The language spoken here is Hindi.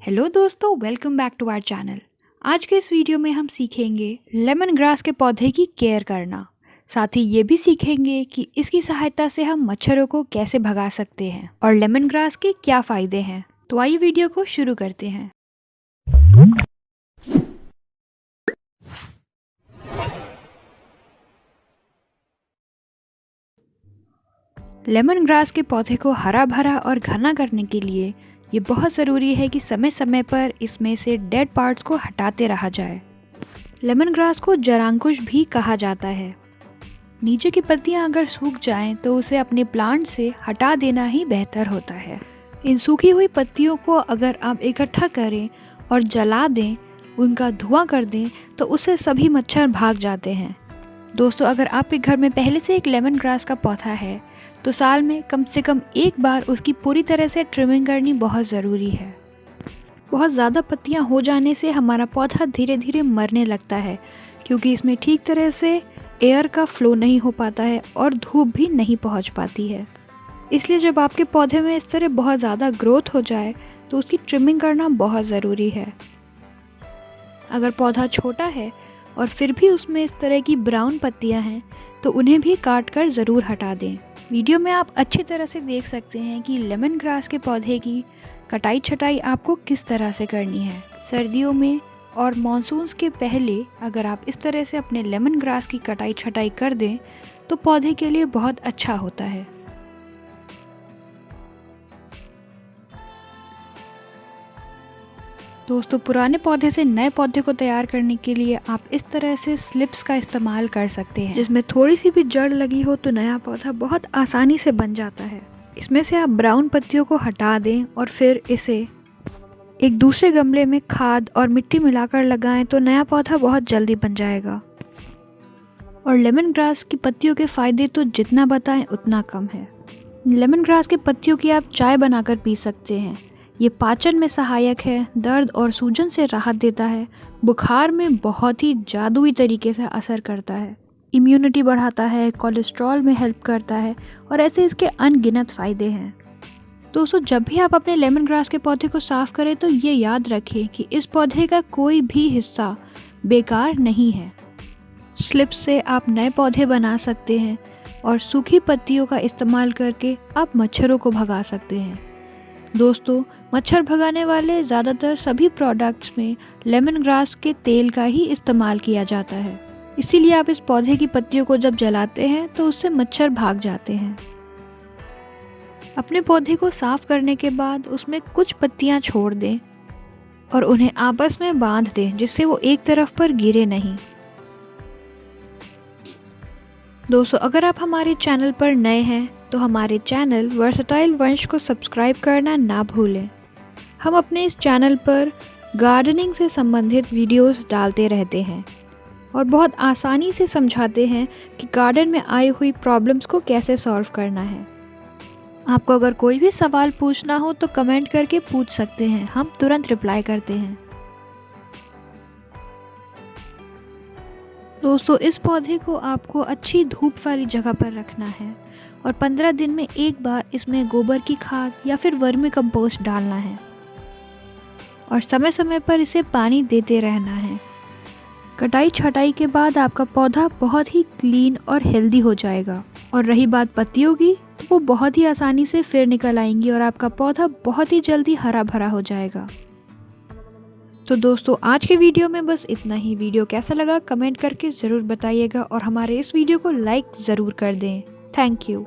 हेलो दोस्तों, welcome back to our channel. आज के इस वीडियो में हम सीखेंगे लेमन ग्रास के पौधे की केयर करना। साथ ही ये भी सीखेंगे कि इसकी सहायता से हम मच्छरों को कैसे भगा सकते हैं और लेमन ग्रास के क्या फ़ायदे हैं। तो आइए वीडियो को शुरू करते हैं। लेमन ग्रास के पौधे को हरा भरा और घना करने के लिए ये बहुत ज़रूरी है कि समय समय पर इसमें से डेड पार्ट्स को हटाते रहा जाए। लेमन ग्रास को जरांकुश भी कहा जाता है। नीचे की पत्तियां अगर सूख जाएं तो उसे अपने प्लांट से हटा देना ही बेहतर होता है। इन सूखी हुई पत्तियों को अगर आप इकट्ठा करें और जला दें, उनका धुआं कर दें, तो उससे सभी मच्छर भाग जाते हैं। दोस्तों, अगर आपके घर में पहले से एक लेमन ग्रास का पौधा है तो साल में कम से कम एक बार उसकी पूरी तरह से ट्रिमिंग करनी बहुत ज़रूरी है। बहुत ज़्यादा पत्तियां हो जाने से हमारा पौधा धीरे धीरे मरने लगता है, क्योंकि इसमें ठीक तरह से एयर का फ्लो नहीं हो पाता है और धूप भी नहीं पहुंच पाती है। इसलिए जब आपके पौधे में इस तरह बहुत ज़्यादा ग्रोथ हो जाए तो उसकी ट्रिमिंग करना बहुत ज़रूरी है। अगर पौधा छोटा है और फिर भी उसमें इस तरह की ब्राउन पत्तियां हैं तो उन्हें भी काट कर ज़रूर हटा दें। वीडियो में आप अच्छी तरह से देख सकते हैं कि लेमन ग्रास के पौधे की कटाई छटाई आपको किस तरह से करनी है। सर्दियों में और मॉनसून्स के पहले अगर आप इस तरह से अपने लेमन ग्रास की कटाई छटाई कर दें तो पौधे के लिए बहुत अच्छा होता है। दोस्तों, पुराने पौधे से नए पौधे को तैयार करने के लिए आप इस तरह से स्लिप्स का इस्तेमाल कर सकते हैं, जिसमें थोड़ी सी भी जड़ लगी हो तो नया पौधा बहुत आसानी से बन जाता है। इसमें से आप ब्राउन पत्तियों को हटा दें और फिर इसे एक दूसरे गमले में खाद और मिट्टी मिलाकर लगाएं तो नया पौधा बहुत जल्दी बन जाएगा। और लेमन ग्रास की पत्तियों के फायदे तो जितना बताएं उतना कम है। लेमन ग्रास की पत्तियों की आप चाय बनाकर पी सकते हैं। ये पाचन में सहायक है, दर्द और सूजन से राहत देता है, बुखार में बहुत ही जादुई तरीके से असर करता है, इम्यूनिटी बढ़ाता है, कोलेस्ट्रॉल में हेल्प करता है और ऐसे इसके अनगिनत फ़ायदे हैं। दोस्तों, जब भी आप अपने लेमन ग्रास के पौधे को साफ़ करें तो ये याद रखें कि इस पौधे का कोई भी हिस्सा बेकार नहीं है। स्लिप्स से आप नए पौधे बना सकते हैं और सूखी पत्तियों का इस्तेमाल करके आप मच्छरों को भगा सकते हैं। दोस्तों, मच्छर भगाने वाले ज़्यादातर सभी प्रोडक्ट्स में लेमन ग्रास के तेल का ही इस्तेमाल किया जाता है। इसीलिए आप इस पौधे की पत्तियों को जब जलाते हैं तो उससे मच्छर भाग जाते हैं। अपने पौधे को साफ करने के बाद उसमें कुछ पत्तियां छोड़ दें और उन्हें आपस में बांध दें, जिससे वो एक तरफ पर गिरे नहीं। दोस्तों, अगर आप हमारे चैनल पर नए हैं तो हमारे चैनल वर्सटाइल वंश को सब्सक्राइब करना ना भूलें। हम अपने इस चैनल पर गार्डनिंग से संबंधित वीडियोस डालते रहते हैं और बहुत आसानी से समझाते हैं कि गार्डन में आई हुई प्रॉब्लम्स को कैसे सॉल्व करना है। आपको अगर कोई भी सवाल पूछना हो तो कमेंट करके पूछ सकते हैं, हम तुरंत रिप्लाई करते हैं। दोस्तों, इस पौधे को आपको अच्छी धूप वाली जगह पर रखना है और 15 दिन में एक बार इसमें गोबर की खाद या फिर वर्मी कंपोस्ट डालना है और समय समय पर इसे पानी देते रहना है। कटाई छटाई के बाद आपका पौधा बहुत ही क्लीन और हेल्दी हो जाएगा। और रही बात पत्तियों की, तो वो बहुत ही आसानी से फिर निकल आएंगी और आपका पौधा बहुत ही जल्दी हरा भरा हो जाएगा। तो दोस्तों, आज के वीडियो में बस इतना ही। वीडियो कैसा लगा कमेंट करके ज़रूर बताइएगा और हमारे इस वीडियो को लाइक ज़रूर कर दें। Thank you.